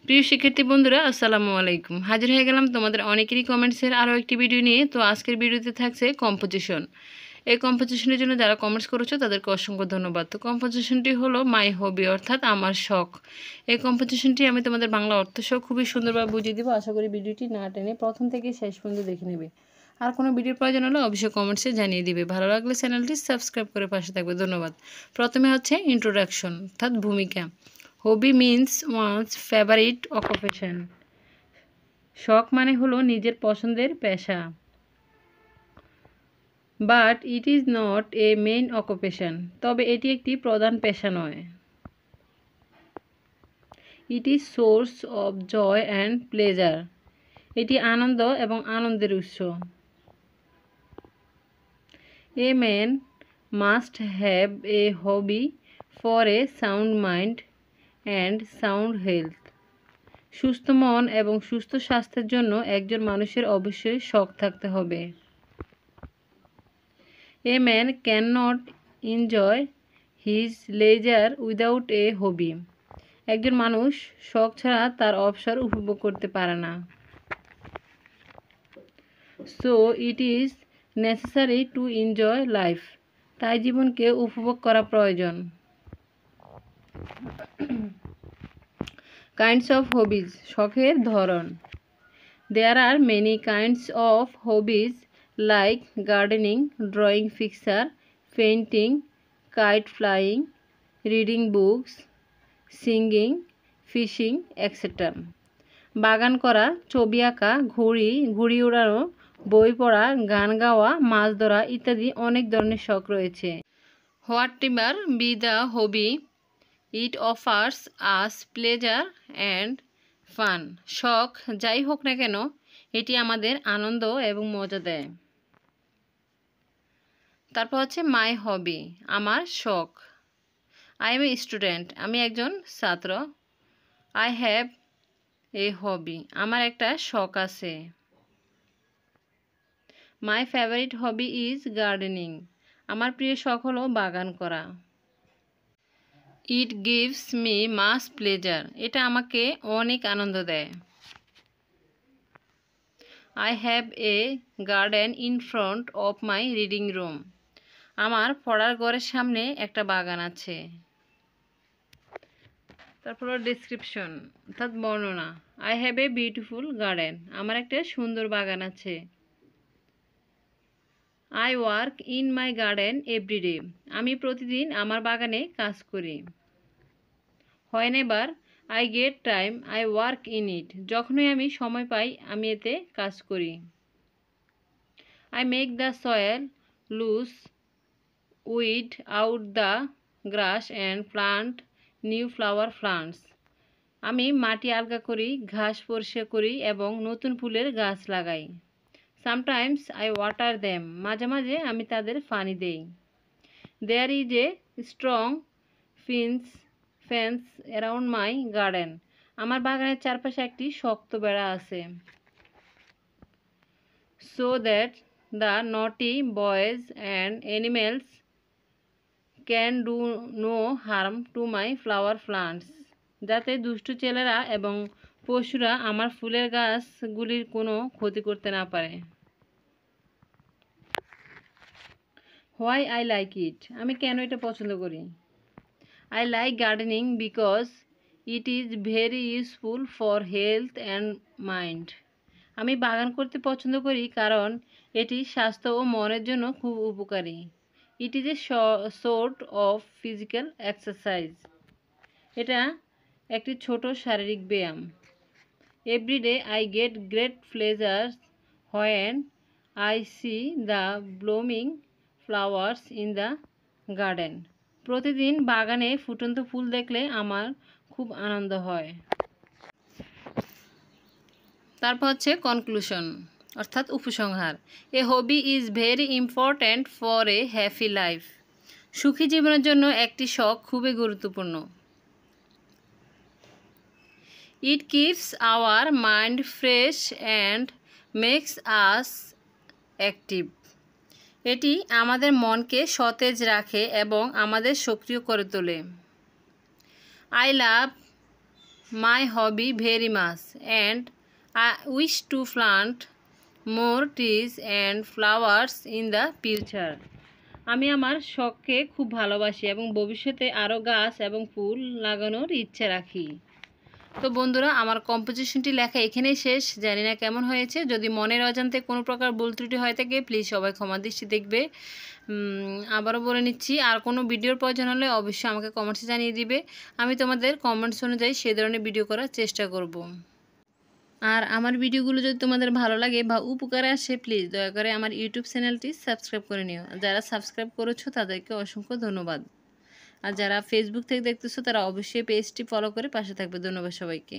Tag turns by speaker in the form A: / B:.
A: প্রিয় শিক্ষার্থী বন্ধুরা আসসালামু আলাইকুম। হাজির হয়ে গেলাম তোমাদের অনেকেরই কমেন্টসের আরও একটি ভিডিও নিয়ে। তো আজকের ভিডিওতে থাকছে কম্পোজিশন। এই কম্পোজিশনের জন্য যারা কমেন্টস করেছো তাদেরকে অসংখ্য ধন্যবাদ। তো কম্পোজিশনটি হলো মাই হবি, অর্থাৎ আমার শখ। এই কম্পোজিশনটি আমি তোমাদের বাংলা অর্থ সহ খুবই সুন্দরভাবে বুঝিয়ে দেবো। আশা করি ভিডিওটি না টেনে প্রথম থেকে শেষ পর্যন্ত দেখে নেবে। আর কোনো ভিডিওর প্রয়োজন হলে অবশ্যই কমেন্টসে জানিয়ে দিবে। ভালো লাগলে চ্যানেলটি সাবস্ক্রাইব করে পাশে থাকবে। ধন্যবাদ। প্রথমে হচ্ছে ইন্ট্রোডাকশন, অর্থাৎ ভূমিকা। Hobby means one's favourite occupation. শখ মানে হলো নিজের পছন্দের পেশা। But it is not a main occupation, তবে এটি একটি প্রধান পেশা নয়। It is source of joy and pleasure, এটি আনন্দ এবং আনন্দের উৎস। A man must have a hobby for a sound mind and sound health. সুস্থ মন এবং সুস্থ স্বাস্থ্যের জন্য একজন মানুষের অবশ্যই শখ থাকতে হবে। A man cannot enjoy his leisure without a hobby. একজন মানুষ শখ ছাড়া তার অবসর উপভোগ করতে পারে না। So it is necessary to enjoy life. তাই জীবনকে উপভোগ করা প্রয়োজন। কাইন্ডস অফ হবিজ, শখের ধরন। There are many kinds of hobbies like gardening, drawing picture, painting, kite flying, reading books, singing, fishing, etcetera. বাগান করা, ছবি আঁকা, ঘুড়ি ওড়ানো, বই পড়া, গান গাওয়া, মাছ ধরা ইত্যাদি অনেক ধরনের শখ রয়েছে। What ever be the hobby, it offers us pleasure and fun. শখ যাই হোক না কেন, এটি আমাদের আনন্দ এবং মজা দেয়। তারপর হচ্ছে মাই হবি, আমার শখ। আই এম এ স্টুডেন্ট, আমি একজন ছাত্র। আই হ্যাভ এ হবি, আমার একটা শখ আছে। My favourite hobby is gardening, আমার প্রিয় শখ হলো বাগান করা। It gives me mass pleasure, এটা আমাকে অনেক আনন্দ দেয়। I have a garden in front of my reading room, আমার পড়ার ঘরের সামনে একটা বাগান আছে। তারপর ডেসক্রিপশন, অর্থাৎ বর্ণনা। I have a beautiful garden, আমার একটা সুন্দর বাগান আছে। I work in my garden everyday, আমি প্রতিদিন আমার বাগানে কাজ করি। Whenever I get time I work in it, যখনই আমি সময় পাই আমি এতে কাজ করি। I make the soil loose weed out the grass and plant new flower plants, আমি মাটি আলগা করি, ঘাস পরিষ্কার করি এবং নতুন ফুলের গাছ লাগাই। সামটাইমস আই ওয়াটার দেম, মাঝে মাঝে আমি তাদের পানি দেই। There is a strong fence around my garden, আমার বাগানের চারপাশে একটি শক্ত বেড়া আছে। So that the naughty boys and animals can do no harm to my flower plants, যাতে দুষ্টু ছেলেরা এবং পশুরা আমার ফুলের গাছগুলির কোনো ক্ষতি করতে না পারে। হোয়াই আই লাইক ইট, আমি কেন এটা পছন্দ করি। I like gardening because it is very useful for health and mind, আমি বাগান করতে পছন্দ করি কারণ এটি স্বাস্থ্য ও মনের জন্য খুব উপকারী। It is a sort of physical exercise, এটা একটি ছোট শারীরিক ব্যায়াম। Everyday I get great pleasure when I see the blooming flowers in the garden, প্রতিদিন বাগানে ফুটন্ত ফুল দেখলে আমার খুব আনন্দ হয়। তারপর হচ্ছে কনক্লুশন, অর্থাৎ উপসংহার। A hobby is very important for a happy life, সুখী জীবনের জন্য একটি শখ খুবই গুরুত্বপূর্ণ। It keeps our mind fresh and makes us active, এটি আমাদের মনকে সতেজ রাখে এবং আমাদের সক্রিয় করে তোলে। I love my hobby very much and I wish to plant more trees and flowers in the future. আমি আমার শখকে খুব ভালোবাসি এবং ভবিষ্যতে আরও গাছ এবং ফুল লাগানোর ইচ্ছে রাখি। তো বন্ধুরা, আমার কম্পোজিশনটি লেখা এখানেই শেষ। জানি না কেমন হয়েছে। যদি মনের অজান্তে কোনো প্রকার ভুল ত্রুটি হয়ে থাকে প্লিজ সবাই ক্ষমা দৃষ্টি দেখবে। আবারও বলে নিচ্ছি, আর কোনো ভিডিওর প্রয়োজন হলে অবশ্যই আমাকে কমেন্টসে জানিয়ে দিবে। আমি তোমাদের কমেন্টস অনুযায়ী সেই ধরনের ভিডিও করার চেষ্টা করব। আর আমার ভিডিওগুলো যদি তোমাদের ভালো লাগে বা উপকারে আসে প্লিজ দয়া করে আমার ইউটিউব চ্যানেলটি সাবস্ক্রাইব করে নিও। যারা সাবস্ক্রাইব করেছো তাদেরকে অসংখ্য ধন্যবাদ। আর যারা ফেসবুক থেকে দেখতেছো তারা অবশ্যই পেজটি ফলো করে পাশে থাকবে। ধন্যবাদ সবাইকে।